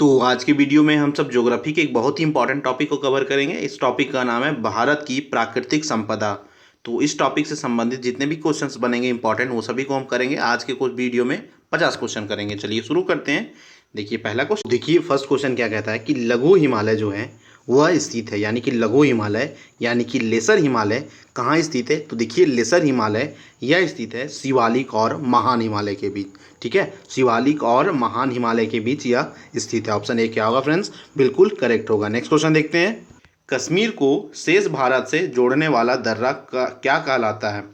तो आज की वीडियो में हम सब ज्योग्राफी के एक बहुत ही इंपॉर्टेंट टॉपिक को कवर करेंगे। इस टॉपिक का नाम है भारत की प्राकृतिक संपदा। तो इस टॉपिक से संबंधित जितने भी क्वेश्चंस बनेंगे इंपॉर्टेंट वो सभी को हम करेंगे। आज के कुछ वीडियो में 50 क्वेश्चन करेंगे। चलिए शुरू करते हैं। देखिए पहला क्वेश्चन, देखिए फर्स्ट क्वेश्चन क्या कहता है कि लघु हिमालय जो है वह स्थित है, यानी कि लघु हिमालय यानी कि लेसर हिमालय कहाँ स्थित है। तो देखिए लेसर हिमालय यह स्थित है शिवालिक और महान हिमालय के बीच। ठीक है, शिवालिक और महान हिमालय के बीच यह स्थित है। ऑप्शन ए क्या होगा फ्रेंड्स, बिल्कुल करेक्ट होगा। नेक्स्ट क्वेश्चन देखते हैं। कश्मीर को शेष भारत से जोड़ने वाला दर्रा क्या कहलाता है।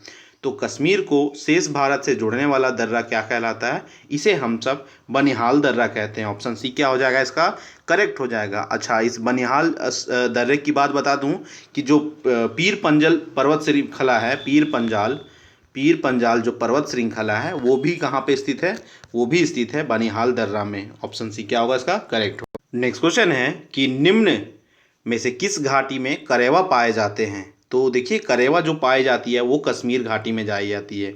तो कश्मीर को शेष भारत से जोड़ने वाला दर्रा क्या कहलाता है, इसे हम सब बनिहाल दर्रा कहते हैं। ऑप्शन सी क्या हो जाएगा इसका, करेक्ट हो जाएगा। अच्छा, इस बनिहाल दर्रे की बात बता दूं कि जो पीर पंजल पर्वत श्रृंखला है, पीर पंजाल जो पर्वत श्रृंखला है वो भी कहाँ पे स्थित है, वो भी स्थित है बनिहाल दर्रा में। ऑप्शन सी क्या होगा इसका, करेक्ट होगा। नेक्स्ट क्वेश्चन है कि निम्न में से किस घाटी में करेवा पाए जाते हैं। तो देखिए करेवा जो पाई जाती है वो कश्मीर घाटी में जाई जाती है।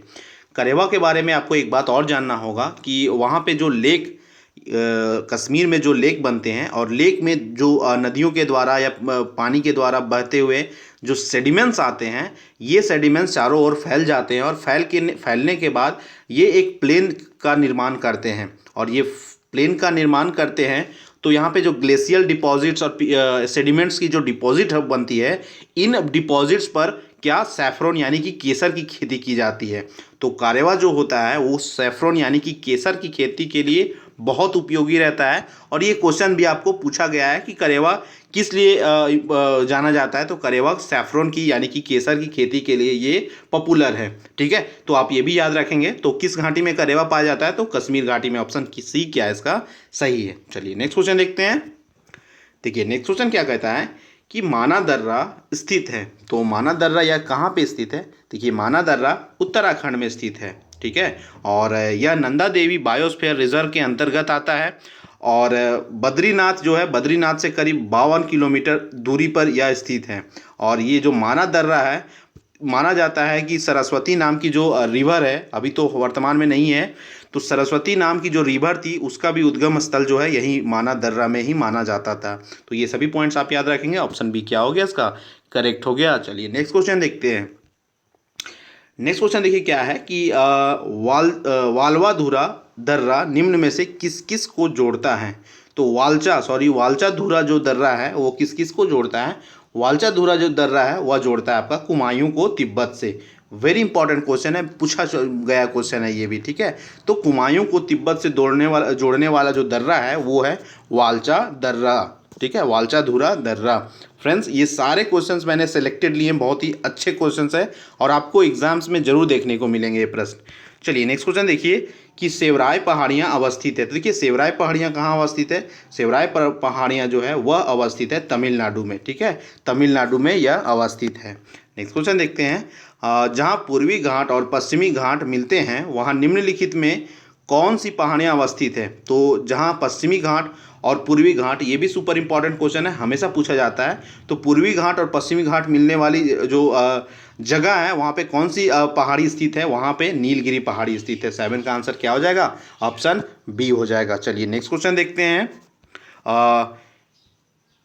करेवा के बारे में आपको एक बात और जानना होगा कि वहाँ पे जो लेक कश्मीर में जो लेक बनते हैं और लेक में जो नदियों के द्वारा या पानी के द्वारा बहते हुए जो सेडिमेंट्स आते हैं, ये सेडिमेंट्स चारों ओर फैल जाते हैं और फैलने के बाद ये एक प्लेन का निर्माण करते हैं। और ये प्लेन का निर्माण करते हैं तो यहाँ पे जो ग्लेशियल डिपॉजिट्स और सेडिमेंट्स की जो डिपॉजिट बनती है, इन डिपॉजिट्स पर क्या सैफरन यानी कि केसर की खेती की जाती है। तो कारेवा जो होता है वो सैफरन यानी कि केसर की खेती के लिए बहुत उपयोगी रहता है। और ये क्वेश्चन भी आपको पूछा गया है कि करेवा किस लिए जाना जाता है। तो करेवा सैफरन की यानी कि केसर की खेती के लिए ये पॉपुलर है। ठीक है, तो आप ये भी याद रखेंगे। तो किस घाटी में करेवा पाया जाता है, तो कश्मीर घाटी में। ऑप्शन सी क्या है इसका, सही है। चलिए नेक्स्ट क्वेश्चन देखते हैं। देखिए नेक्स्ट क्वेश्चन क्या कहता है कि माना दर्रा स्थित है। तो माना दर्रा यह कहाँ पे स्थित है। देखिए माना दर्रा उत्तराखंड में स्थित है। ठीक है, और यह नंदा देवी बायोस्फीयर रिजर्व के अंतर्गत आता है। और बद्रीनाथ जो है, बद्रीनाथ से करीब 52 किलोमीटर दूरी पर यह स्थित है। और ये जो माना दर्रा है, माना जाता है कि सरस्वती नाम की जो रिवर है, अभी तो वर्तमान में नहीं है, तो सरस्वती नाम की जो रिवर थी उसका भी उद्गम स्थल जो है यही माना दर्रा में ही माना जाता था। तो ये सभी पॉइंट्स आप याद रखेंगे। ऑप्शन बी क्या हो गया इसका, करेक्ट हो गया। चलिए नेक्स्ट क्वेश्चन देखते हैं। नेक्स्ट क्वेश्चन देखिए क्या है कि वालवा दर्रा निम्न में से किस किस को जोड़ता है। तो वालचा धुरा जो दर्रा है वो किस किस को जोड़ता है। वालचा धुरा जो दर्रा है वह जोड़ता है आपका कुमायूं को तिब्बत से। वेरी इंपॉर्टेंट क्वेश्चन है, पूछा गया क्वेश्चन है ये भी। ठीक है, तो कुमायूं को तिब्बत से जोड़ने वाला जो दर्रा है वो है वालचा दर्रा। ठीक है, वालचा धुरा दर्रा। फ्रेंड्स ये सारे क्वेश्चंस मैंने सेलेक्टेड लिए हैं, बहुत ही अच्छे क्वेश्चंस हैं और आपको एग्जाम्स में जरूर देखने को मिलेंगे ये प्रश्न। चलिए नेक्स्ट क्वेश्चन देखिए कि सेवराय पहाड़ियाँ अवस्थित है। तो देखिए सेवराय पहाड़ियाँ कहाँ अवस्थित है। सेवराय पहाड़ियाँ जो है वह अवस्थित है तमिलनाडु में। ठीक है, तमिलनाडु में यह अवस्थित है। नेक्स्ट क्वेश्चन देखते हैं। जहाँ पूर्वी घाट और पश्चिमी घाट मिलते हैं वहाँ निम्नलिखित में कौन सी पहाड़ियाँ अवस्थित है। तो जहाँ पश्चिमी घाट और पूर्वी घाट, ये भी सुपर इंपॉर्टेंट क्वेश्चन है, हमेशा पूछा जाता है। तो पूर्वी घाट और पश्चिमी घाट मिलने वाली जो जगह है वहाँ पे कौन सी पहाड़ी स्थित है, वहाँ पे नीलगिरी पहाड़ी स्थित है। 7 का आंसर क्या हो जाएगा, ऑप्शन बी हो जाएगा। चलिए नेक्स्ट क्वेश्चन देखते हैं।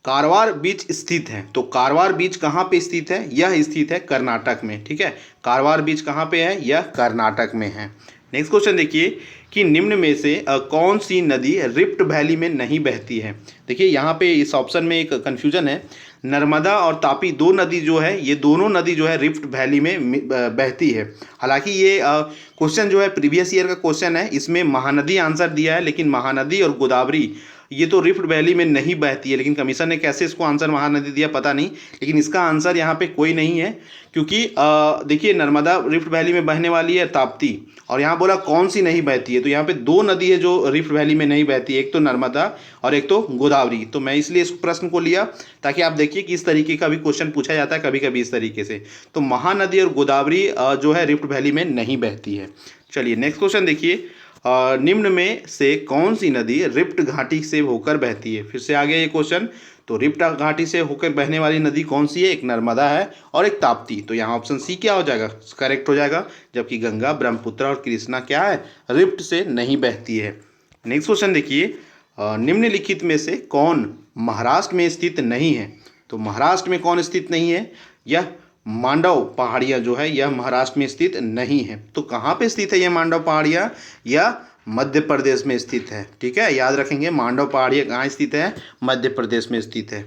कारवार बीच स्थित है। तो कारवार बीच कहाँ पे स्थित है, यह स्थित है कर्नाटक में। ठीक है, कारवार बीच कहाँ पे है, यह कर्नाटक में है। नेक्स्ट क्वेश्चन देखिए कि निम्न में से कौन सी नदी रिफ्ट वैली में नहीं बहती है। देखिए यहाँ पे इस ऑप्शन में एक कन्फ्यूजन है। नर्मदा और तापी दो नदी जो है, ये दोनों नदी जो है रिफ्ट वैली में बहती है। हालांकि ये क्वेश्चन जो है प्रीवियस ईयर का क्वेश्चन है, इसमें महानदी आंसर दिया है, लेकिन महानदी और गोदावरी ये तो रिफ्ट वैली में नहीं बहती है। लेकिन कमीशन ने कैसे इसको आंसर महानदी दिया पता नहीं, लेकिन इसका आंसर यहाँ पे कोई नहीं है। क्योंकि देखिए नर्मदा रिफ्ट वैली में बहने वाली है ताप्ती, और यहाँ बोला कौन सी नहीं बहती है, तो यहाँ पे दो नदी है जो रिफ्ट वैली में नहीं बहती है, एक तो नर्मदा और एक तो गोदावरी। तो मैं इसलिए इस प्रश्न को लिया ताकि आप देखिए कि इस तरीके का भी क्वेश्चन पूछा जाता है कभी कभी इस तरीके से। तो महानदी और गोदावरी जो है रिफ्ट वैली में नहीं बहती है। चलिए नेक्स्ट क्वेश्चन देखिए। निम्न में से कौन सी नदी रिफ्ट घाटी से होकर बहती है। फिर से आ गया ये क्वेश्चन। तो रिफ्ट घाटी से होकर बहने वाली नदी कौन सी है, एक नर्मदा है और एक ताप्ती। तो यहाँ ऑप्शन सी क्या हो जाएगा, करेक्ट हो जाएगा। जबकि गंगा, ब्रह्मपुत्र और कृष्णा क्या है, रिफ्ट से नहीं बहती है। नेक्स्ट क्वेश्चन देखिए। निम्नलिखित में से कौन महाराष्ट्र में स्थित नहीं है? तो महाराष्ट्र में कौन स्थित नहीं है? यह मांडव पहाड़ियाँ जो है यह महाराष्ट्र में स्थित नहीं है। तो कहाँ पे स्थित है यह मांडव पहाड़ियाँ? यह मध्य प्रदेश में स्थित है। ठीक है, याद रखेंगे मांडव पहाड़ियाँ कहाँ स्थित है? मध्य प्रदेश में स्थित है।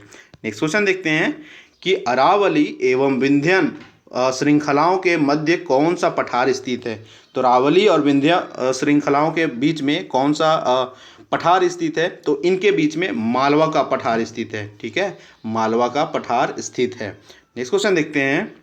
नेक्स्ट क्वेश्चन देखते हैं कि अरावली एवं विंध्यन श्रृंखलाओं के मध्य कौन सा पठार स्थित है? तो अरावली और विंध्य श्रृंखलाओं के बीच में कौन सा पठार स्थित है? तो इनके बीच में मालवा का पठार स्थित है। ठीक है, मालवा का पठार स्थित है। नेक्स्ट क्वेश्चन देखते हैं,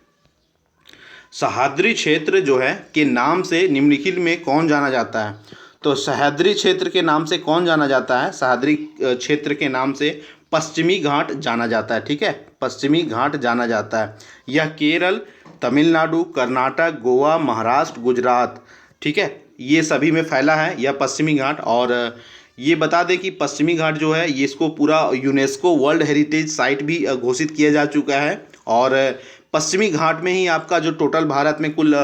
सह्याद्री क्षेत्र जो है के नाम से निम्नलिखित में कौन जाना जाता है? तो सह्याद्री क्षेत्र के नाम से कौन जाना जाता है? सह्याद्री क्षेत्र के नाम से पश्चिमी घाट जाना जाता है। ठीक है, पश्चिमी घाट जाना जाता है। यह केरल, तमिलनाडु, कर्नाटक, गोवा, महाराष्ट्र, गुजरात, ठीक है, ये सभी में फैला है यह पश्चिमी घाट। और ये बता दें कि पश्चिमी घाट जो है ये इसको पूरा यूनेस्को वर्ल्ड हेरिटेज साइट भी घोषित किया जा चुका है। और पश्चिमी घाट में ही आपका जो टोटल भारत में कुल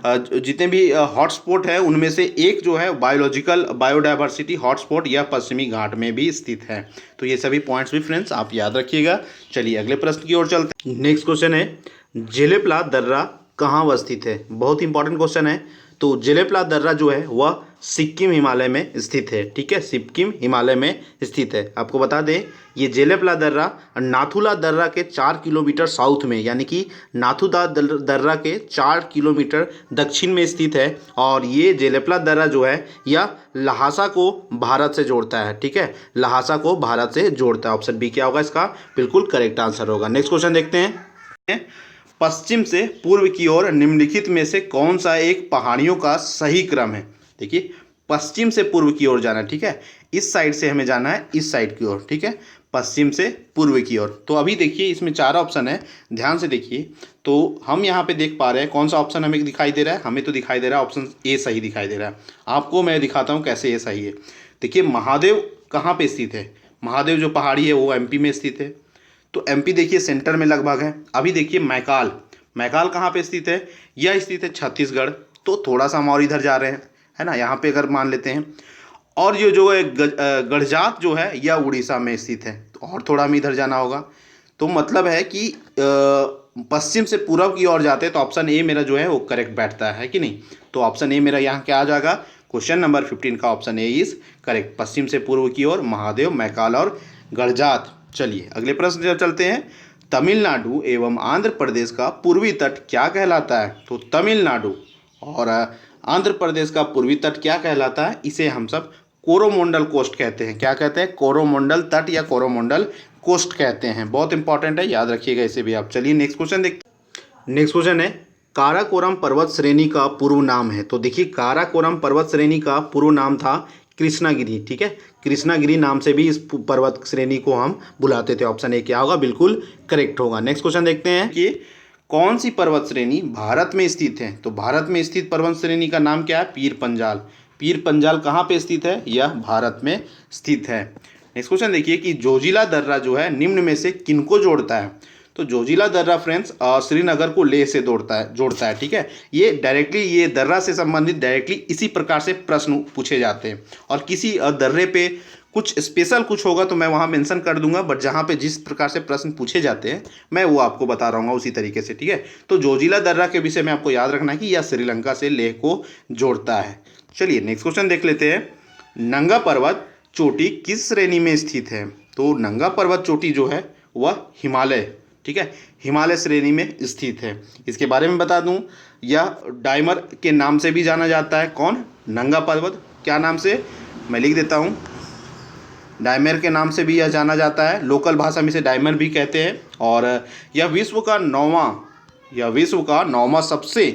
जितने भी हॉटस्पॉट है उनमें से एक जो है बायोलॉजिकल बायोडाइवर्सिटी हॉटस्पॉट यह पश्चिमी घाट में भी स्थित है। तो ये सभी पॉइंट्स भी फ्रेंड्स आप याद रखिएगा। चलिए अगले प्रश्न की ओर चलते हैं। नेक्स्ट क्वेश्चन है, जेलेपला दर्रा कहाँ अवस्थित है? बहुत इंपॉर्टेंट क्वेश्चन है। तो जेलेपला दर्रा जो है वह सिक्किम हिमालय में स्थित है। ठीक है, सिक्किम हिमालय में स्थित है। आपको बता दें ये जेलेपला दर्रा नाथुला दर्रा के 4 किलोमीटर साउथ में, यानी कि नाथुला दर्रा के 4 किलोमीटर दक्षिण में स्थित है। और ये जेलेपला दर्रा जो है यह लहासा को भारत से जोड़ता है। ठीक है, लहासा को भारत से जोड़ता है। ऑप्शन बी क्या होगा इसका? बिल्कुल करेक्ट आंसर होगा। नेक्स्ट क्वेश्चन देखते हैं, पश्चिम से पूर्व की ओर निम्नलिखित में से कौन सा एक पहाड़ियों का सही क्रम है? देखिए, पश्चिम से पूर्व की ओर जाना। ठीक है, इस साइड से हमें जाना है इस साइड की ओर। ठीक है, पश्चिम से पूर्व की ओर। तो अभी देखिए इसमें 4 ऑप्शन है, ध्यान से देखिए। तो हम यहाँ पे देख पा रहे हैं कौन सा ऑप्शन हमें दिखाई दे रहा है? हमें तो दिखाई दे रहा है ऑप्शन ए सही दिखाई दे रहा है। आपको मैं दिखाता हूँ कैसे ए सही है। देखिए, महादेव कहाँ पे स्थित है? महादेव जो पहाड़ी है वो एमपी में स्थित है। तो एमपी देखिए सेंटर में लगभग है। अभी देखिए मैकाल, मैकाल कहाँ पे स्थित है? यह स्थित है छत्तीसगढ़। तो थोड़ा सा हम और इधर जा रहे हैं, है ना, यहाँ पे अगर मान लेते हैं। और ये जो है गढ़जात जो है यह उड़ीसा में स्थित है। तो और थोड़ा हमें इधर जाना होगा। तो मतलब है कि पश्चिम से पूर्व की ओर जाते हैं। तो ऑप्शन ए मेरा जो है वो करेक्ट बैठता है कि नहीं? तो ऑप्शन ए मेरा यहाँ क्या आ जाएगा? क्वेश्चन नंबर 15 का ऑप्शन ए इज करेक्ट। पश्चिम से पूर्व की ओर महादेव, मैकाल और गढ़जात। चलिए अगले प्रश्न जब चलते हैं, तमिलनाडु एवं आंध्र प्रदेश का पूर्वी तट क्या कहलाता है? तो तमिलनाडु और आंध्र प्रदेश का पूर्वी तट क्या कहलाता है? इसे हम सब कोरोमंडल कोस्ट कहते हैं। क्या कहते हैं? कोरोमंडल तट या कोरोमंडल कोस्ट कहते हैं। बहुत इंपॉर्टेंट है, याद रखिएगा इसे भी आप। चलिए नेक्स्ट क्वेश्चन देखते हैं। नेक्स्ट क्वेश्चन है, काराकोरम पर्वत श्रेणी का पूर्व नाम है? तो देखिए, काराकोरम पर्वत श्रेणी का पूर्व नाम था कृष्णागिरी। ठीक है, कृष्णागिरी नाम से भी इस पर्वत श्रेणी को हम बुलाते थे। ऑप्शन ए क्या होगा? बिल्कुल करेक्ट होगा। नेक्स्ट क्वेश्चन देखते हैं कि कौन सी पर्वत श्रेणी भारत में स्थित है? तो भारत में स्थित पर्वत श्रेणी का नाम क्या है? पीर पंजाल। पीर पंजाल कहाँ पे स्थित है? यह भारत में स्थित है। नेक्स्ट क्वेश्चन देखिए कि जोजिला दर्रा जो है निम्न में से किनको जोड़ता है? तो जोजिला दर्रा फ्रेंड्स श्रीनगर को लेह से जोड़ता है। ठीक है, ये डायरेक्टली ये दर्रा से संबंधित डायरेक्टली इसी प्रकार से प्रश्न पूछे जाते हैं। और किसी दर्रे पे कुछ स्पेशल कुछ होगा तो मैं वहाँ मेंशन कर दूंगा, बट जहाँ पे जिस प्रकार से प्रश्न पूछे जाते हैं मैं वो आपको बता रहा हूँ उसी तरीके से। ठीक है, तो जोजिला दर्रा के विषय में आपको याद रखना है कि यह श्रीलंका से लेह को जोड़ता है। चलिए नेक्स्ट क्वेश्चन देख लेते हैं, नंगा पर्वत चोटी किस श्रेणी में स्थित है? तो नंगा पर्वत चोटी जो है वह हिमालय, ठीक है, हिमालय श्रेणी में स्थित है। इसके बारे में बता दूं, यह डायमर के नाम से भी जाना जाता है। कौन? नंगा पर्वत। क्या नाम से? मैं लिख देता हूं, डायमर के नाम से भी यह जाना जाता है। लोकल भाषा में इसे डायमर भी कहते हैं। और यह विश्व का नौवां सबसे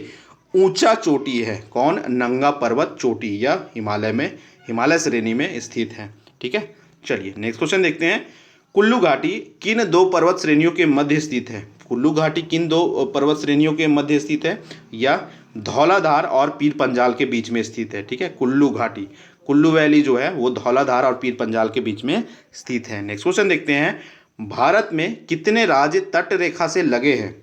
ऊंचा चोटी है। कौन? नंगा पर्वत चोटी। यह हिमालय में, हिमालय श्रेणी में स्थित है। ठीक है, चलिए नेक्स्ट क्वेश्चन देखते हैं, कुल्लू घाटी किन 2 पर्वत श्रेणियों के मध्य स्थित है? कुल्लू घाटी किन 2 पर्वत श्रेणियों के मध्य स्थित है? यह धौलाधार और पीर पंजाल के बीच में स्थित है। ठीक है, कुल्लू घाटी, कुल्लू वैली जो है वो धौलाधार और पीर पंजाल के बीच में स्थित है। नेक्स्ट क्वेश्चन देखते हैं, भारत में कितने राज्य तट रेखा से लगे हैं?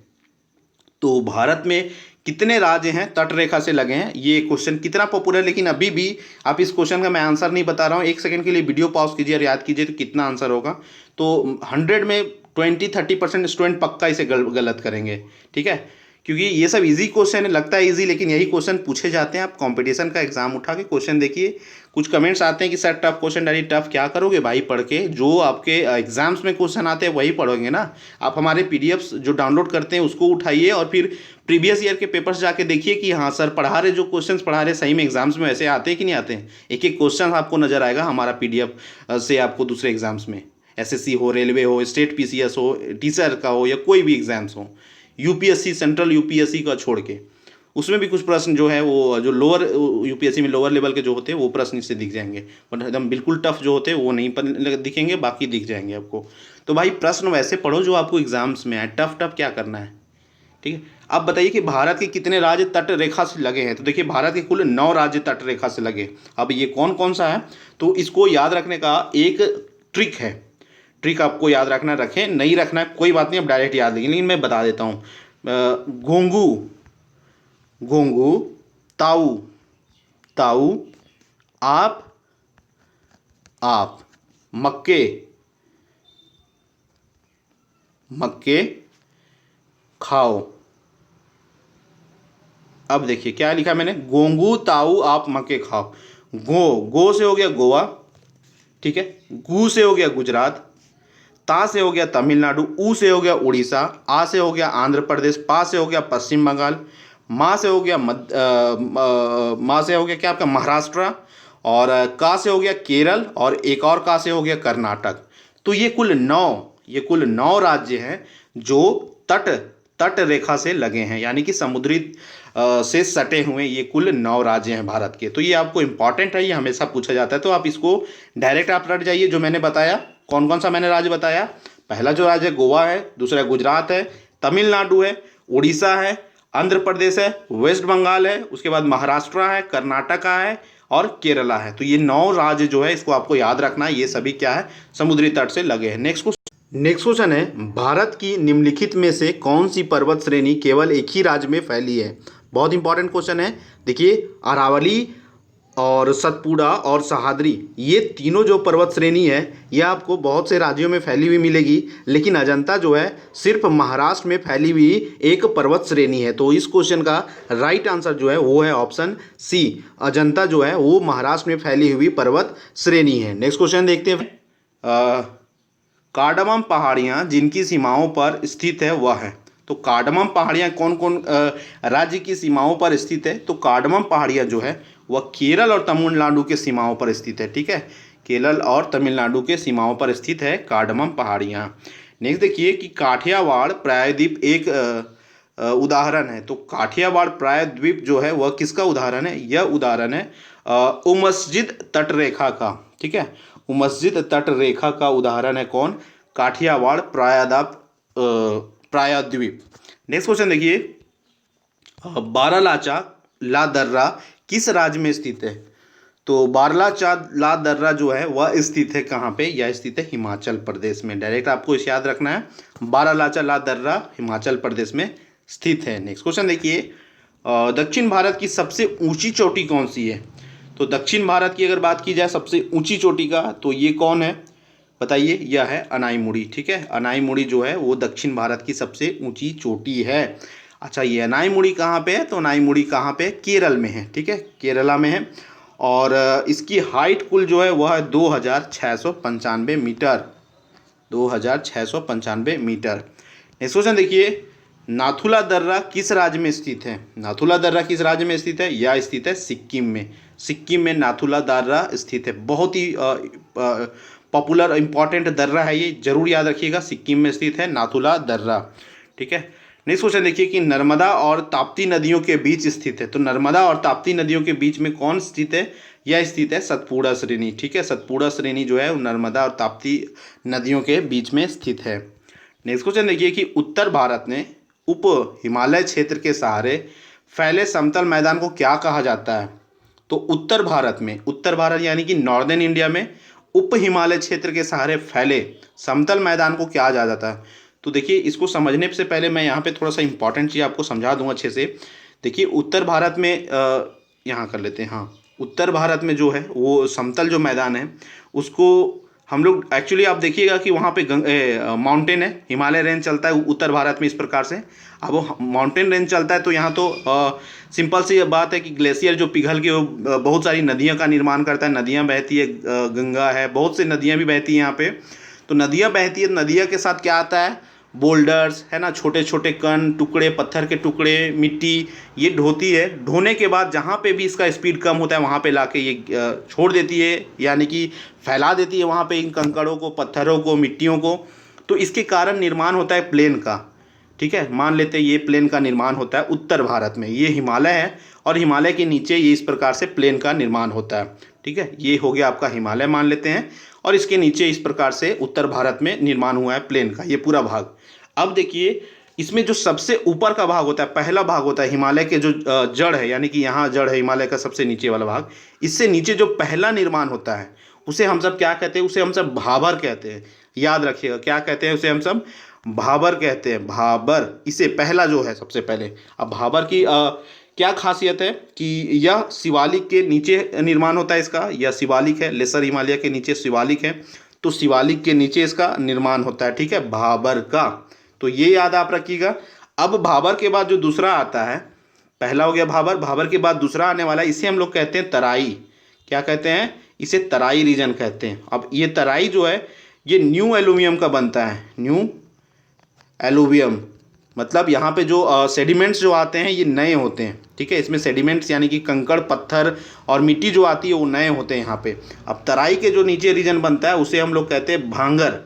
तो भारत में कितने राज्य हैं तट रेखा से लगे हैं, ये क्वेश्चन कितना पॉपुलर है, लेकिन अभी भी आप इस क्वेश्चन का मैं आंसर नहीं बता रहा हूँ, एक सेकंड के लिए वीडियो पॉज कीजिए और याद कीजिए तो कितना आंसर होगा। तो 100 में 20-30% स्टूडेंट पक्का इसे गलत करेंगे, ठीक है, क्योंकि ये सब इजी क्वेश्चन है, लगता है इजी, लेकिन यही क्वेश्चन पूछे जाते हैं। आप कंपटीशन का एग्जाम उठा के क्वेश्चन देखिए, कुछ कमेंट्स आते हैं कि सर टफ क्वेश्चन डालिए, टफ क्या करोगे भाई पढ़ के, जो आपके एग्जाम्स में क्वेश्चन आते हैं वही पढ़ोगे ना। आप हमारे पीडीएफ्स जो डाउनलोड करते हैं उसको उठाइए और फिर प्रीवियस ईयर के पेपर्स जाके देखिए कि हाँ सर पढ़ा रहे, जो क्वेश्चंस पढ़ा रहे सही में एग्जाम्स में वैसे आते हैं कि नहीं आते हैं। एक एक क्वेश्चन आपको नजर आएगा हमारा पीडीएफ से, आपको दूसरे एग्जाम्स में, एसएससी हो, रेलवे हो, स्टेट पीसीएस हो, टीचर का हो, या कोई भी एग्जाम्स हो, यूपीएससी, सेंट्रल यूपीएससी का छोड़ के, उसमें भी कुछ प्रश्न जो है वो जो लोअर यूपीएससी में लोअर लेवल के जो होते हैं वो प्रश्न इससे दिख जाएंगे, बट एकदम बिल्कुल टफ जो होते हैं वो नहीं दिखेंगे, बाकी दिख जाएंगे आपको। तो भाई प्रश्न वैसे पढ़ो जो आपको एग्जाम्स में आए, टफ टफ क्या करना है, ठीक है। अब बताइए कि भारत के कितने राज्य तट रेखा से लगे हैं। तो देखिए भारत के कुल 9 राज्य तट रेखा से लगे। अब ये कौन कौन सा है, तो इसको याद रखने का एक ट्रिक है, ट्रिक आपको याद रखना, रखें नहीं रखना है कोई बात नहीं, अब डायरेक्ट याद लेकिन मैं बता देता हूँ। घोंगू, घोंगू, ताऊ, ताऊ, आप, मक्के, मक्के, खाओ। अब देखिए क्या लिखा मैंने, गोंगू, ताऊ, आप, मक्के, खाओ। गो से हो गया गोवा, ठीक है, गू से हो गया गुजरात, ता से हो गया तमिलनाडु, ऊ से हो गया उड़ीसा, आ से हो गया आंध्र प्रदेश, पा से हो गया पश्चिम बंगाल, माँ से हो गया माँ से हो गया क्या आपका महाराष्ट्र, और का से हो गया केरल, और एक और का से हो गया कर्नाटक। तो ये कुल 9 राज्य हैं जो तट रेखा से लगे हैं, यानी कि समुद्री से सटे हुए ये कुल 9 राज्य हैं भारत के। तो ये आपको इंपॉर्टेंट है, ये हमेशा पूछा जाता है, तो आप इसको डायरेक्ट आप रट जाइए। जो मैंने बताया, कौन कौन सा मैंने राज्य बताया, पहला जो राज्य है गोवा है, दूसरा गुजरात है, तमिलनाडु है, उड़ीसा है, आंध्र प्रदेश है, वेस्ट बंगाल है, उसके बाद महाराष्ट्र है, कर्नाटका है और केरला है। तो ये 9 राज्य जो है इसको आपको याद रखना है, ये सभी क्या है, समुद्री तट से लगे हैं। नेक्स्ट क्वेश्चन है, भारत की निम्नलिखित में से कौन सी पर्वत श्रेणी केवल एक ही राज्य में फैली है। बहुत इंपॉर्टेंट क्वेश्चन है। देखिए अरावली और सतपुड़ा और सह्याद्री, ये तीनों जो पर्वत श्रेणी है ये आपको बहुत से राज्यों में फैली हुई मिलेगी, लेकिन अजंता जो है सिर्फ महाराष्ट्र में फैली हुई एक पर्वत श्रेणी है। तो इस क्वेश्चन का राइट आंसर जो है वो है ऑप्शन सी, अजंता जो है वो महाराष्ट्र में फैली हुई पर्वत श्रेणी है। नेक्स्ट क्वेश्चन देखते हैं, कार्डमम पहाड़ियाँ जिनकी सीमाओं पर स्थित है वह है। तो कार्डमम पहाड़ियाँ कौन कौन राज्य की सीमाओं पर स्थित है, तो कार्डमम पहाड़ियाँ जो है वह केरल और तमिलनाडु के सीमाओं पर स्थित है, ठीक है, केरल और तमिलनाडु के सीमाओं पर स्थित है कार्डमम पहाड़ियाँ। नेक्स्ट देखिए कि काठियावाड़ प्रायद्वीप एक उदाहरण है। तो काठियावाड़ प्रायद्वीप जो है वह किसका उदाहरण है, यह उदाहरण है उमस्जिद तटरेखा का, ठीक है, उमस्जिद तट रेखा का उदाहरण है कौन, काठियावाड़ प्रायद्वीप। नेक्स्ट क्वेश्चन देखिए, बारालाचा ला दर्रा किस राज्य में स्थित है। तो बारालाचा ला दर्रा जो है वह स्थित है कहाँ पे, यह स्थित है हिमाचल प्रदेश में। डायरेक्ट आपको इसे याद रखना है, बारालाचा ला दर्रा हिमाचल प्रदेश में स्थित है। नेक्स्ट क्वेश्चन देखिए, दक्षिण भारत की सबसे ऊंची चोटी कौन सी है। तो दक्षिण भारत की अगर बात की जाए सबसे ऊंची चोटी का, तो ये कौन है बताइए, यह है अनाईमुड़ी, ठीक है, अनाईमुड़ी जो है वो दक्षिण भारत की सबसे ऊंची चोटी है। अच्छा ये अनाईमुड़ी कहाँ पे है, तो अनाईमुड़ी कहाँ पे, केरल में है, ठीक है, केरला में है, और इसकी हाइट कुल जो है वह है 2695 मीटर, 2695 मीटर। नेक्स्ट क्वेश्चन देखिए, नाथुला दर्रा किस राज्य में स्थित है। नाथुला दर्रा किस राज्य में स्थित है, यह स्थित है सिक्किम में। सिक्किम में नाथुला दर्रा स्थित है, बहुत ही पॉपुलर इंपॉर्टेंट दर्रा है ये, जरूर याद रखिएगा, सिक्किम में स्थित है नाथुला दर्रा, ठीक है। नेक्स्ट क्वेश्चन देखिए कि नर्मदा और ताप्ती नदियों के बीच स्थित है। तो नर्मदा और ताप्ती नदियों के बीच में कौन स्थित है, यह स्थित है सतपुड़ा श्रेणी, ठीक है, सतपुड़ा श्रेणी जो है नर्मदा और ताप्ती नदियों के बीच में स्थित है। नेक्स्ट क्वेश्चन देखिए कि उत्तर भारत ने उप हिमालय क्षेत्र के सहारे फैले समतल मैदान को क्या कहा जाता है। तो उत्तर भारत में, उत्तर भारत यानी कि नॉर्दर्न इंडिया में उप हिमालय क्षेत्र के सहारे फैले समतल मैदान को क्या कहा जाता है। तो देखिए इसको समझने से पहले मैं यहाँ पे थोड़ा सा इंपॉर्टेंट चीज़ आपको समझा दूँ अच्छे से। देखिए उत्तर भारत में यहाँ कर लेते हैं, हाँ, उत्तर भारत में जो है वो समतल जो मैदान है उसको हम लोग एक्चुअली आप देखिएगा कि वहाँ पे माउंटेन है, हिमालय रेंज चलता है उत्तर भारत में इस प्रकार से। अब वो माउंटेन रेंज चलता है तो यहाँ तो सिंपल सी बात है कि ग्लेशियर जो पिघल के वो बहुत सारी नदियों का निर्माण करता है, नदियाँ बहती है, गंगा है, बहुत सी नदियाँ भी बहती हैं यहाँ पे। तो नदियाँ बहती है, नदियों के साथ क्या आता है, बोल्डर्स है ना, छोटे छोटे कण टुकड़े, पत्थर के टुकड़े, मिट्टी, ये ढोती है। ढोने के बाद जहाँ पे भी इसका स्पीड कम होता है वहाँ पे लाके ये छोड़ देती है, यानी कि फैला देती है वहाँ पे इन कंकड़ों को, पत्थरों को, मिट्टियों को। तो इसके कारण निर्माण होता है प्लेन का। ठीक है, मान लेते हैं ये प्लेन का निर्माण होता है उत्तर भारत में, ये हिमालय है और हिमालय के नीचे ये इस प्रकार से प्लेन का निर्माण होता है। ठीक है, ये हो गया आपका हिमालय मान लेते हैं, और इसके नीचे इस प्रकार से उत्तर भारत में निर्माण हुआ है प्लेन का ये पूरा भाग। अब देखिए इसमें जो सबसे ऊपर का भाग होता है, पहला भाग होता है हिमालय के जो जड़ है, यानी कि यहाँ जड़ है हिमालय का सबसे नीचे वाला भाग, इससे नीचे जो पहला निर्माण होता है उसे हम सब क्या कहते हैं, उसे हम सब भाबर कहते हैं। याद रखिएगा क्या कहते हैं, उसे हम सब भाबर कहते हैं, भाबर, इसे पहला जो है सबसे पहले। अब भाबर की क्या खासियत है कि यह शिवालिक के नीचे निर्माण होता है इसका, यह शिवालिक है, लेसर हिमालय के नीचे शिवालिक है, तो शिवालिक के नीचे इसका निर्माण होता है। ठीक है, भाबर का, तो ये याद आप रखिएगा। अब भाबर के बाद जो दूसरा आता है, पहला हो गया भाबर, भाबर के बाद दूसरा आने वाला है, इसे हम लोग कहते हैं तराई। क्या कहते हैं, इसे तराई रीजन कहते हैं। अब ये तराई जो है ये न्यू एलुमियम का बनता है, न्यू एलुवियम, मतलब यहाँ पे जो सेडिमेंट्स जो आते हैं ये नए होते हैं। ठीक है, इसमें सेडिमेंट्स यानी कि कंकड़, पत्थर और मिट्टी जो आती है वो नए होते हैं यहाँ पे। अब तराई के जो नीचे रीजन बनता है उसे हम लोग कहते हैं भांगर।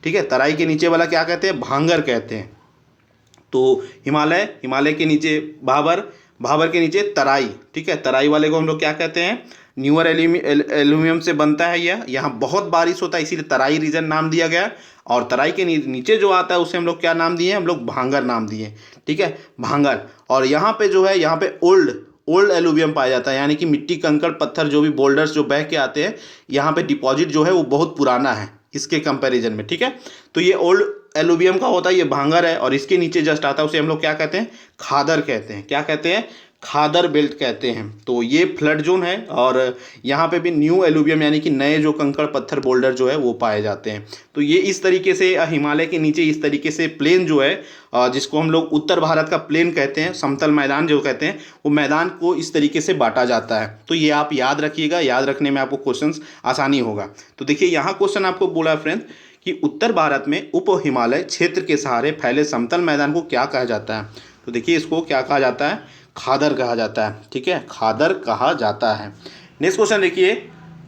ठीक है, तराई के नीचे वाला क्या कहते हैं, भांगर कहते हैं। तो हिमालय, हिमालय के नीचे भाबर, भाबर के नीचे तराई। ठीक है, तराई वाले को हम लोग क्या कहते हैं, न्यूअर एल्यूमिनियम से बनता है यह, यहाँ बहुत बारिश होता है इसीलिए तराई रीजन नाम दिया गया। और तराई के नीचे जो आता है उसे हम लोग क्या नाम दिए, हम लोग भांगर नाम दिए। ठीक है, भांगर। और यहाँ पे जो है, यहाँ पे ओल्ड एलुवियम पाया जाता है, यानी कि मिट्टी, कंकड़, पत्थर जो भी बोल्डर्स जो बह के आते हैं, यहाँ पे डिपॉजिट जो है वो बहुत पुराना है इसके कंपैरिजन में। ठीक है, तो ये ओल्ड एलुवियम का होता है, ये भांगर है, और इसके नीचे जस्ट आता है उसे हम लोग क्या कहते हैं, खादर कहते हैं। क्या कहते हैं, खादर बेल्ट कहते हैं। तो ये फ्लड जोन है और यहाँ पे भी न्यू एलुवियम यानी कि नए जो कंकड़, पत्थर, बोल्डर जो है वो पाए जाते हैं। तो ये इस तरीके से हिमालय के नीचे इस तरीके से प्लेन जो है, जिसको हम लोग उत्तर भारत का प्लेन कहते हैं, समतल मैदान जो कहते हैं, वो मैदान को इस तरीके से बांटा जाता है। तो ये आप याद रखिएगा, याद रखने में आपको क्वेश्चंस आसानी होगा। तो देखिए यहाँ क्वेश्चन आपको बोला फ्रेंड कि उत्तर भारत में उप हिमालय क्षेत्र के सहारे फैले समतल मैदान को क्या कहा जाता है। तो देखिए इसको क्या कहा जाता है, खादर कहा जाता है। ठीक है, खादर कहा जाता है। नेक्स्ट क्वेश्चन देखिए,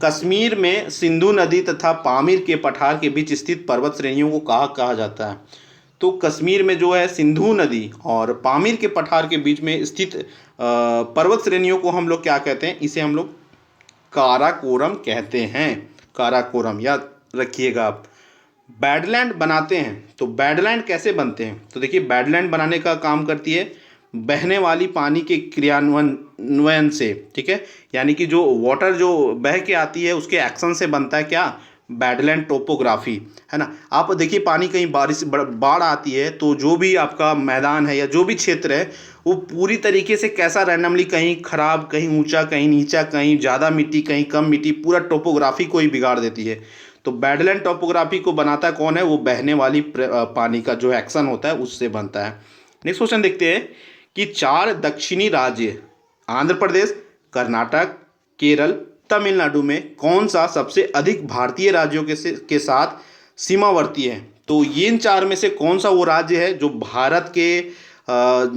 कश्मीर में सिंधु नदी तथा पामीर के पठार के बीच स्थित पर्वत श्रेणियों को कहा जाता है। तो कश्मीर में जो है सिंधु नदी और पामीर के पठार के बीच में स्थित पर्वत श्रेणियों को हम लोग क्या कहते हैं, इसे हम लोग काराकोरम कहते हैं। काराकोरम याद रखिएगा आप। बैडलैंड बनाते हैं, तो बैडलैंड कैसे बनते हैं, तो देखिए बैडलैंड बनाने का काम करती है बहने वाली पानी के क्रियान्वयन से। ठीक है, यानी कि जो वाटर जो बह के आती है उसके एक्शन से बनता है क्या, बैडलैंड टोपोग्राफी, है ना। आप देखिए पानी कहीं बारिश बाढ़ आती है तो जो भी आपका मैदान है या जो भी क्षेत्र है वो पूरी तरीके से कैसा रैंडमली, कहीं खराब, कहीं ऊंचा, कहीं नीचा, कहीं ज़्यादा मिट्टी, कहीं कम मिट्टी, पूरा टोपोग्राफी को ही बिगाड़ देती है। तो बैडलैंड टोपोग्राफी को बनाता कौन है, वो बहने वाली पानी का जो एक्शन होता है उससे बनता है। नेक्स्ट क्वेश्चन देखते हैं कि 4 दक्षिणी राज्य आंध्र प्रदेश, कर्नाटक, केरल, तमिलनाडु में कौन सा सबसे अधिक भारतीय राज्यों के साथ सीमावर्ती है। तो ये इन 4 में से कौन सा वो राज्य है जो भारत के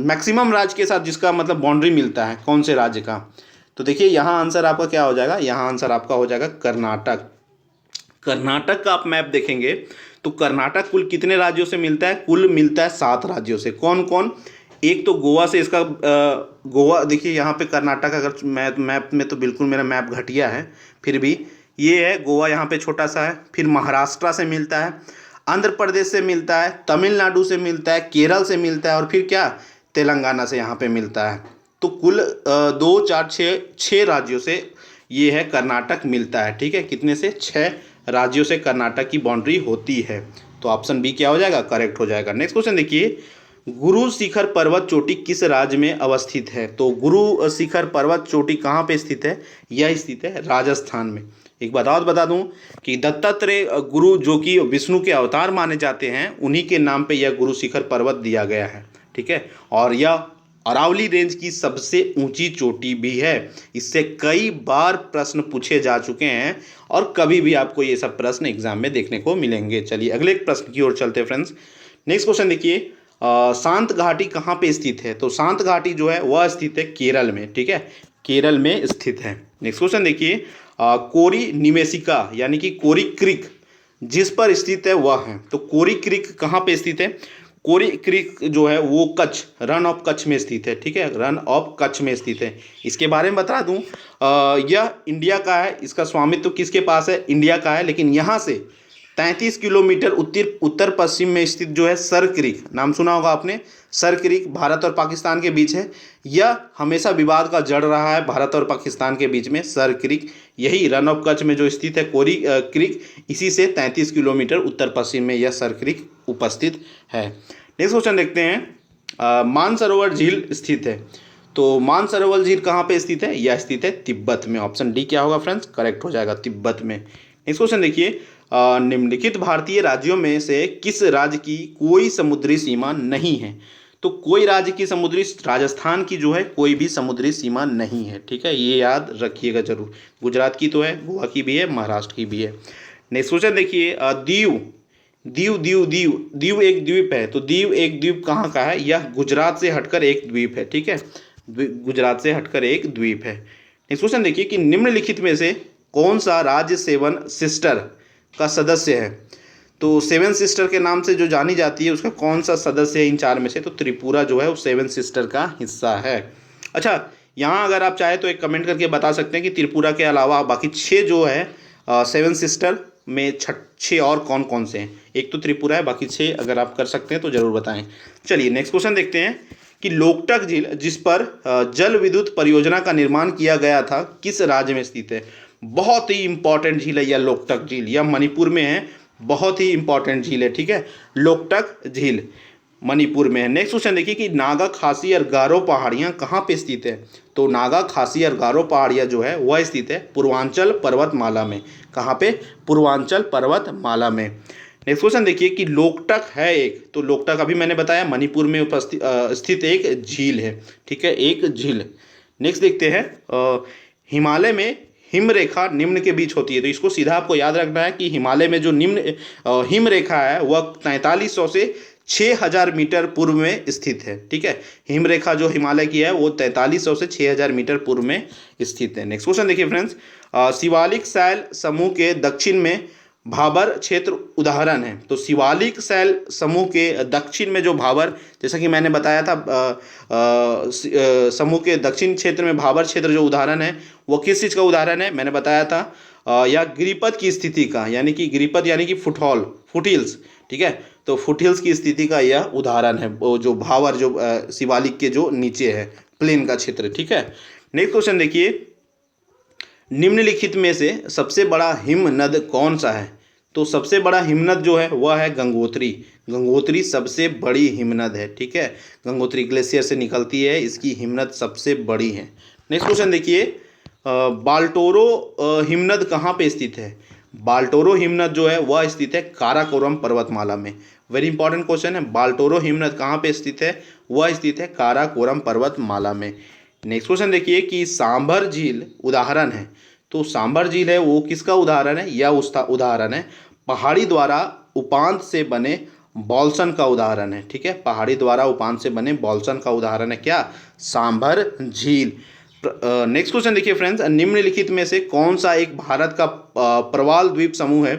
मैक्सिमम राज्य के साथ जिसका मतलब बाउंड्री मिलता है, कौन से राज्य का। तो देखिए यहाँ आंसर आपका क्या हो जाएगा, यहाँ आंसर आपका हो जाएगा कर्नाटक। कर्नाटक का आप मैप देखेंगे तो कर्नाटक कुल कितने राज्यों से मिलता है, कुल मिलता है 7 राज्यों से। कौन कौन, एक तो गोवा से, इसका गोवा देखिए यहाँ पे कर्नाटक, अगर मैप में तो बिल्कुल मेरा मैप घटिया है, फिर भी ये है गोवा यहाँ पे छोटा सा है। फिर महाराष्ट्र से मिलता है, आंध्र प्रदेश से मिलता है, तमिलनाडु से मिलता है, केरल से मिलता है और फिर क्या, तेलंगाना से यहाँ पे मिलता है। तो कुल 2 4 6 राज्यों से ये है कर्नाटक मिलता है। ठीक है, कितने से, 6 राज्यों से कर्नाटक की बाउंड्री होती है। तो ऑप्शन बी क्या हो जाएगा, करेक्ट हो जाएगा। नेक्स्ट क्वेश्चन देखिए, गुरु शिखर पर्वत चोटी किस राज्य में अवस्थित है? तो गुरु शिखर पर्वत चोटी कहाँ पे स्थित है? यह स्थित है राजस्थान में। एक बात और बता दूं कि दत्तात्रेय गुरु जो कि विष्णु के अवतार माने जाते हैं, उन्हीं के नाम पे यह गुरु शिखर पर्वत दिया गया है, ठीक है। और यह अरावली रेंज की सबसे ऊंची चोटी भी है। इससे कई बार प्रश्न पूछे जा चुके हैं और कभी भी आपको ये सब प्रश्न एग्जाम में देखने को मिलेंगे। चलिए अगले प्रश्न की ओर चलते हैं फ्रेंड्स। नेक्स्ट क्वेश्चन देखिए, शांत घाटी कहाँ पे स्थित है? तो शांत घाटी जो है वह स्थित है केरल में, ठीक है, केरल में स्थित है। नेक्स्ट क्वेश्चन देखिए, कोरी निवेशिका यानी कि कोरी क्रिक जिस पर स्थित है वह है। तो कोरी क्रिक कहाँ पे स्थित है? कोरी क्रिक जो है वो कच्छ, रन ऑफ कच्छ में स्थित है, ठीक है, रन ऑफ कच्छ में स्थित है। इसके बारे में बता दूं, यह इंडिया का है, इसका स्वामित्व किसके पास है? इंडिया का है। लेकिन यहाँ से 33 किलोमीटर उत्तर पश्चिम में स्थित जो है सर क्रीक, नाम सुना होगा आपने, सर क्रीक भारत और पाकिस्तान के बीच है। यह हमेशा विवाद का जड़ रहा है भारत और पाकिस्तान के बीच में। सर क्रीक यही रन ऑफ कच्छ में जो स्थित है कोरी क्रीक, इसी से 33 किलोमीटर उत्तर पश्चिम में यह सर क्रीक उपस्थित है। नेक्स्ट क्वेश्चन देखते हैं, मानसरोवर झील स्थित है। तो मानसरोवर झील कहाँ पे स्थित है? यह स्थित है तिब्बत में। ऑप्शन डी क्या होगा फ्रेंड्स, करेक्ट हो जाएगा, तिब्बत में। नेक्स्ट क्वेश्चन देखिए, निम्नलिखित भारतीय राज्यों में से किस राज्य की कोई समुद्री सीमा नहीं है? तो कोई राज्य की समुद्री, राजस्थान की जो है कोई भी समुद्री सीमा नहीं है, ठीक है, ये याद रखिएगा जरूर। गुजरात की तो है, गोवा की भी है, महाराष्ट्र की भी है। नेक्स्ट क्वेश्चन देखिए, दीव दीव दीव दीव दीव एक द्वीप है। तो दीव एक द्वीप कहाँ का है? यह गुजरात से हटकर एक द्वीप है, ठीक है, गुजरात से हटकर एक द्वीप है। नेक्स्ट क्वेश्चन देखिए कि निम्नलिखित में से कौन सा राज्य सेवन सिस्टर का सदस्य है? तो सेवन सिस्टर के नाम से जो जानी जाती है उसका कौन सा सदस्य है इन चार में से? तो त्रिपुरा जो है वो सेवन सिस्टर का हिस्सा है। अच्छा, यहाँ अगर आप चाहे तो एक कमेंट करके बता सकते हैं कि त्रिपुरा के अलावा बाकी 6 जो है सेवन सिस्टर में 6 और कौन कौन से हैं। एक तो त्रिपुरा है, बाकी 6 अगर आप कर सकते हैं तो ज़रूर बताएं। चलिए नेक्स्ट क्वेश्चन देखते हैं कि लोकटक झील जिस पर जल विद्युत परियोजना का निर्माण किया गया था किस राज्य में स्थित है? बहुत ही इंपॉर्टेंट झील है यह लोकटक झील, यह मणिपुर में है, बहुत ही इंपॉर्टेंट झील है, ठीक है, लोकटक झील मणिपुर में है। नेक्स्ट क्वेश्चन देखिए कि नागा खासी और गारो पहाड़ियाँ कहाँ पे स्थित है? तो नागा खासी और गारो पहाड़ियाँ जो है वह स्थित है पूर्वांचल पर्वतमाला में। कहाँ पे? पूर्वांचल पर्वतमाला में। नेक्स्ट क्वेश्चन देखिए कि लोकटक है एक, तो लोकटक अभी मैंने बताया मणिपुर में स्थित एक झील है, ठीक है, एक झील। नेक्स्ट देखते हैं, हिमालय में हिम रेखा निम्न के बीच होती है। तो इसको सीधा आपको याद रखना है कि हिमालय में जो निम्न हिम रेखा है वह 4300 से 6000 मीटर पूर्व में स्थित है, ठीक है, हिम रेखा जो हिमालय की है वो 4300 से 6000 मीटर पूर्व में स्थित है। नेक्स्ट क्वेश्चन देखिए फ्रेंड्स, शिवालिक शैल समूह के दक्षिण में भाबर क्षेत्र उदाहरण है। तो शिवालिक शैल समूह के दक्षिण में जो भाबर, जैसा कि मैंने बताया था, समूह के दक्षिण क्षेत्र में भाबर क्षेत्र जो उदाहरण है वो किस चीज़ का उदाहरण है? मैंने बताया था या गिरिपथ की स्थिति का, यानी कि गिरिपथ यानी कि फुटहिल्स, ठीक है, तो फुटहिल्स की स्थिति का यह उदाहरण है, वो जो भाबर जो शिवालिक के जो नीचे है प्लेन का क्षेत्र, ठीक है। नेक्स्ट क्वेश्चन देखिए, निम्नलिखित में से सबसे बड़ा हिमनद कौन सा है? तो सबसे बड़ा हिमनद जो है वह है गंगोत्री। गंगोत्री सबसे बड़ी हिमनद है, ठीक है, गंगोत्री ग्लेशियर से निकलती है, इसकी हिमनद सबसे बड़ी है। नेक्स्ट क्वेश्चन देखिए, बाल्टोरो हिमनद कहाँ पे स्थित है? बाल्टोरो हिमनद जो है वह स्थित है काराकोरम पर्वतमाला में। वेरी इंपॉर्टेंट क्वेश्चन है, बाल्टोरो हिमनद कहाँ पे स्थित है? वह स्थित है काराकोरम पर्वतमाला में। नेक्स्ट क्वेश्चन देखिए कि सांभर झील उदाहरण है। तो सांभर झील है वो किसका उदाहरण है? यह उसका उदाहरण है पहाड़ी द्वारा उपांत से बने बॉल्सन का उदाहरण है, ठीक है, पहाड़ी द्वारा उपांत से बने बॉल्सन का उदाहरण है क्या? सांभर झील। नेक्स्ट क्वेश्चन देखिए फ्रेंड्स, निम्नलिखित में से कौन सा एक भारत का प्रवाल द्वीप समूह है?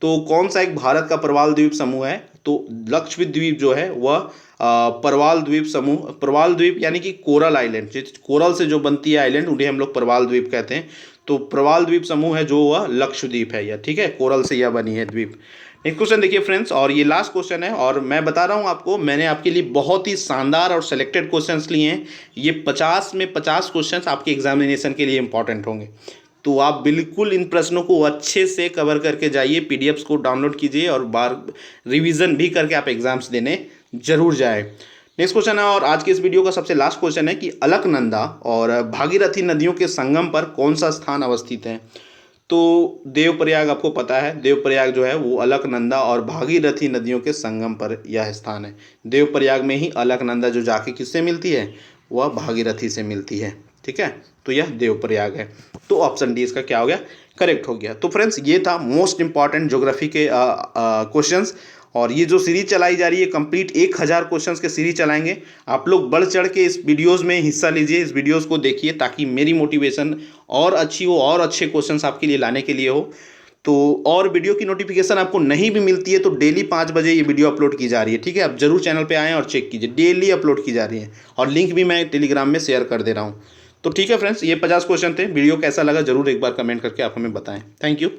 तो कौन सा एक भारत का प्रवाल द्वीप समूह है? तो लक्षद्वीप द्वीप जो है वह प्रवाल द्वीप समूह, प्रवाल द्वीप यानी कि कोरल आइलैंड, कोरल से जो बनती है आइलैंड उन्हें हम लोग प्रवाल द्वीप कहते हैं। तो प्रवाल द्वीप समूह है जो वह लक्षद्वीप है यह, ठीक है, कोरल से यह बनी है द्वीप। नेक्स्ट क्वेश्चन देखिए फ्रेंड्स, और ये लास्ट क्वेश्चन है, और मैं बता रहा हूँ आपको, मैंने आपके लिए बहुत ही शानदार और सेलेक्टेड क्वेश्चंस लिए हैं। ये 50 में 50 क्वेश्चंस आपके एग्जामिनेशन के लिए इंपॉर्टेंट होंगे। तो आप बिल्कुल इन प्रश्नों को अच्छे से कवर करके जाइए, पीडीएफ्स को डाउनलोड कीजिए और बार रिवीजन भी करके आप एग्जाम्स देने जरूर जाए। नेक्स्ट क्वेश्चन है, और आज के इस वीडियो का सबसे लास्ट क्वेश्चन है कि अलकनंदा और भागीरथी नदियों के संगम पर कौन सा स्थान अवस्थित है। तो देवप्रयाग आपको पता है, देवप्रयाग जो है वो अलकनंदा और भागीरथी नदियों के संगम पर यह स्थान है। देवप्रयाग में ही अलकनंदा जो जाके किससे मिलती है, वह भागीरथी से मिलती है। ठीक है, तो यह देवप्रयाग है। तो ऑप्शन डी इसका क्या हो गया, करेक्ट हो गया। तो फ्रेंड्स ये था मोस्ट इंपॉर्टेंट ज्योग्राफी के क्वेश्चंस, और ये जो सीरीज चलाई जा रही है कंप्लीट 1000 क्वेश्चंस के सीरीज चलाएंगे। आप लोग बढ़ चढ़ के इस वीडियोस में हिस्सा लीजिए, इस वीडियोस को देखिए ताकि मेरी मोटिवेशन और अच्छी हो और अच्छे क्वेश्चंस आपके लिए लाने के लिए हो। तो और वीडियो की नोटिफिकेशन आपको नहीं भी मिलती है तो डेली 5 बजे ये वीडियो अपलोड की जा रही है। ठीक है, आप जरूर चैनल पर आएँ और चेक कीजिए, डेली अपलोड की जा रही है, और लिंक भी मैं टेलीग्राम में शेयर कर दे रहा हूँ। तो ठीक है फ्रेंड्स, ये 50 क्वेश्चन थे। वीडियो कैसा लगा जरूर एक बार कमेंट करके आप हमें बताएं। Thank you.